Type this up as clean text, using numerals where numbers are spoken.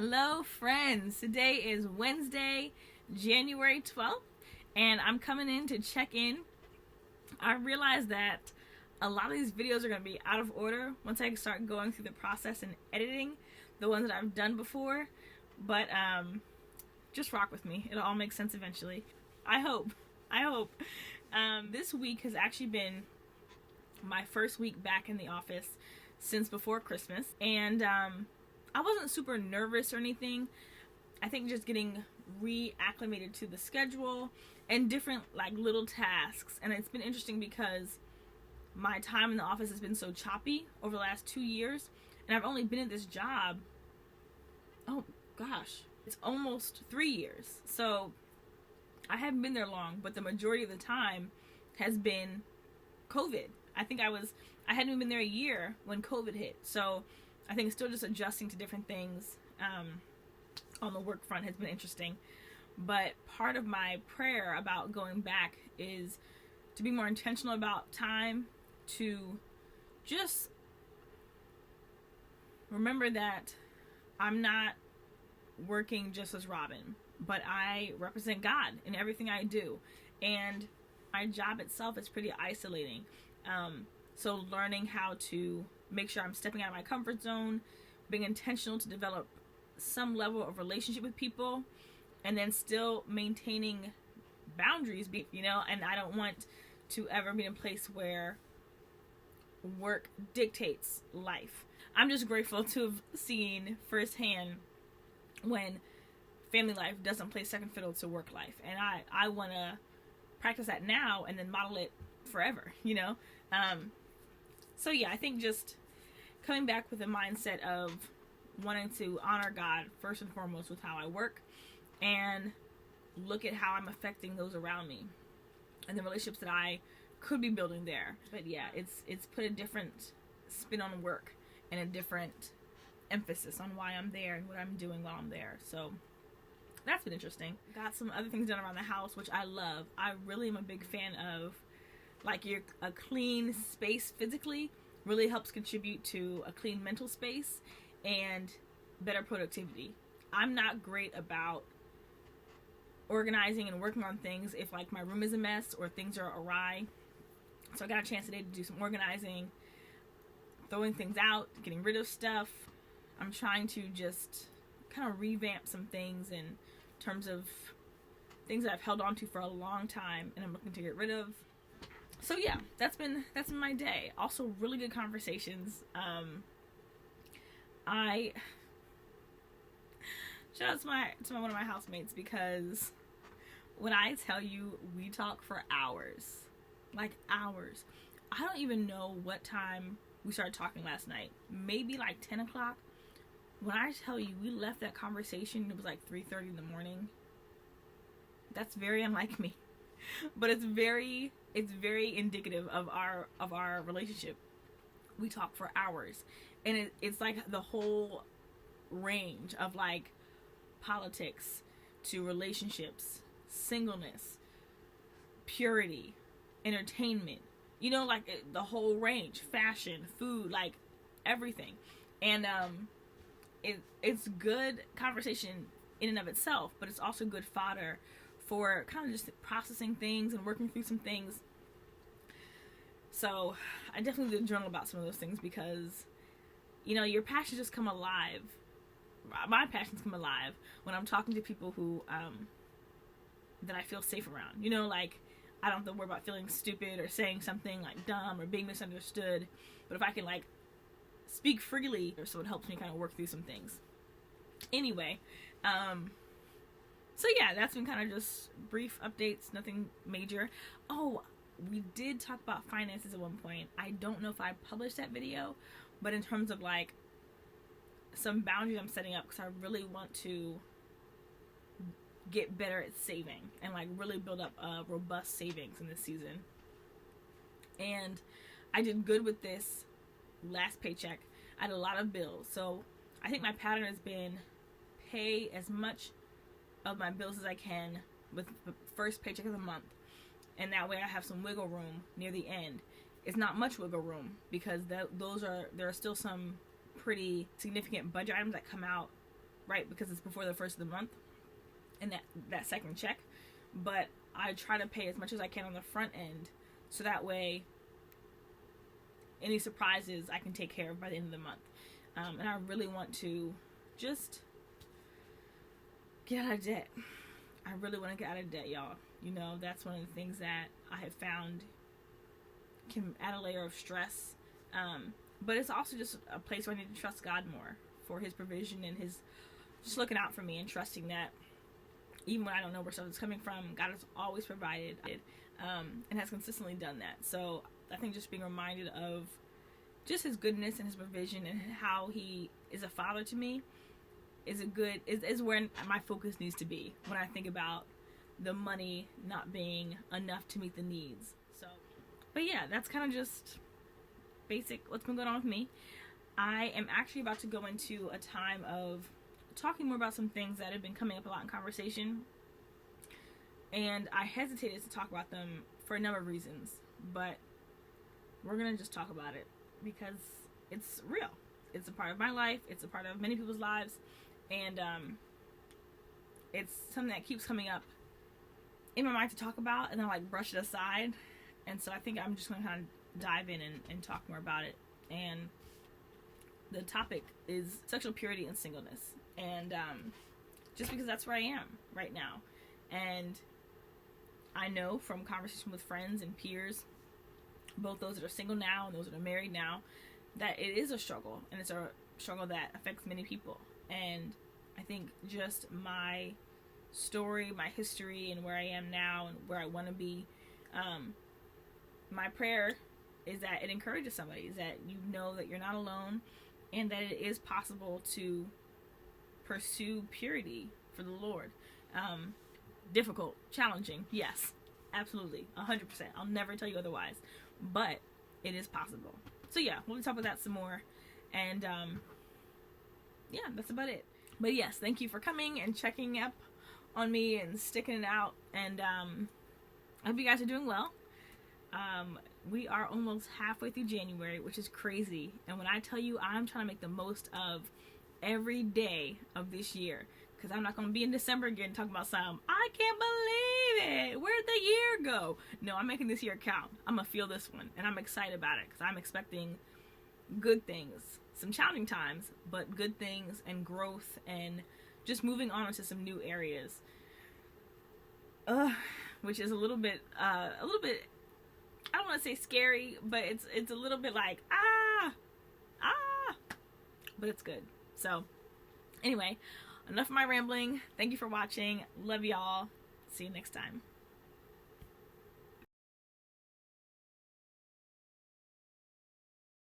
Hello, friends. Today is Wednesday, January 12th, and I'm coming in to check in. I realized that a lot of these videos are going to be out of order once I start going through the process and editing the ones that I've done before, but just rock with me. It'll all make sense eventually. I hope. This week has actually been my first week back in the office since before Christmas, and I wasn't super nervous or anything. I think just getting reacclimated to the schedule and different like little tasks. And it's been interesting because my time in the office has been so choppy over the last 2 years, and I've only been at this job, oh gosh, it's almost 3 years. So I haven't been there long, but the majority of the time has been COVID. I hadn't even been there a year when COVID hit. So I think still just adjusting to different things on the work front has been interesting. But part of my prayer about going back is to be more intentional about time, to just remember that I'm not working just as Robin, but I represent God in everything I do. And my job itself is pretty isolating. So learning how to make sure I'm stepping out of my comfort zone, being intentional to develop some level of relationship with people, and then still maintaining boundaries, and I don't want to ever be in a place where work dictates life. I'm just grateful to have seen firsthand when family life doesn't play second fiddle to work life, and I want to practice that now and then model it forever, So yeah, I think just coming back with a mindset of wanting to honor God first and foremost with how I work, and look at how I'm affecting those around me and the relationships that I could be building there. But yeah, it's put a different spin on work and a different emphasis on why I'm there and what I'm doing while I'm there. So that's been interesting. Got some other things done around the house, which I love. I really am a big fan of a clean space physically really helps contribute to a clean mental space and better productivity. I'm not great about organizing and working on things if my room is a mess or things are awry. So I got a chance today to do some organizing, throwing things out, getting rid of stuff. I'm trying to just kind of revamp some things in terms of things that I've held on to for a long time and I'm looking to get rid of. So yeah, that's been my day. Also really good conversations. I shout out to one of my housemates, because when I tell you we talk for hours, hours. I don't even know what time we started talking last night. Maybe 10 o'clock. When I tell you we left that conversation, it was 3:30 in the morning. That's very unlike me. But it's very indicative of our relationship. We talk for hours, and it's the whole range of politics to relationships, singleness, purity, entertainment, the whole range, fashion, food, everything. And it's good conversation in and of itself, but it's also good fodder for kind of just processing things and working through some things. So I definitely did journal about some of those things, because your passions just come alive. My passions come alive when I'm talking to people who that I feel safe around. I don't have to worry about feeling stupid or saying something dumb or being misunderstood. But if I can speak freely, so it helps me kind of work through some things. Anyway, so yeah, that's been kind of just brief updates, nothing major. Oh, we did talk about finances at one point. I don't know if I published that video, but in terms of some boundaries I'm setting up, because I really want to get better at saving and really build up robust savings in this season. And I did good with this last paycheck. I had a lot of bills, so I think my pattern has been pay as much of my bills as I can with the first paycheck of the month, and that way I have some wiggle room near the end. It's not much wiggle room, because there are still some pretty significant budget items that come out right? Because it's before the first of the month and that second check. But I try to pay as much as I can on the front end, so that way any surprises I can take care of by the end of the month. And I really want to just get out of debt. I really want to get out of debt, y'all. You know, that's one of the things that I have found can add a layer of stress. But it's also just a place where I need to trust God more for his provision and his just looking out for me and trusting that even when I don't know where stuff is coming from, God has always provided and has consistently done that. So I think just being reminded of just his goodness and his provision and how he is a father to me is where my focus needs to be when I think about the money not being enough to meet the needs. So, but yeah, that's kind of just basic what's been going on with me. I am actually about to go into a time of talking more about some things that have been coming up a lot in conversation, and I hesitated to talk about them for a number of reasons, but we're gonna just talk about it because it's real. It's a part of my life, it's a part of many people's lives, and it's something that keeps coming up in my mind to talk about, and then I like brush it aside. And so I think I'm just gonna kind of dive in and talk more about it. And the topic is sexual purity and singleness, and just because that's where I am right now. And I know from conversation with friends and peers, both those that are single now and those that are married now, that it is a struggle, and it's a struggle that affects many people. And I think just my story, my history, and where I am now and where I want to be, my prayer is that it encourages somebody, is that you know that you're not alone, and that it is possible to pursue purity for the Lord. Difficult, challenging, yes, absolutely, 100%. I'll never tell you otherwise, but it is possible. So yeah, we'll talk about that some more, and yeah, that's about it. But yes, thank you for coming and checking up on me and sticking it out, and I hope you guys are doing well. We are almost halfway through January, which is crazy, and when I tell you I'm trying to make the most of every day of this year, because I'm not going to be in December again talking about some, I can't believe it, where'd the year go? No, I'm making this year count. I'm going to feel this one, and I'm excited about it, because I'm expecting good things, some challenging times, but good things and growth and just moving on into some new areas, which is a little bit, I don't want to say scary, but it's a little bit like, but it's good. So anyway, enough of my rambling. Thank you for watching. Love y'all. See you next time.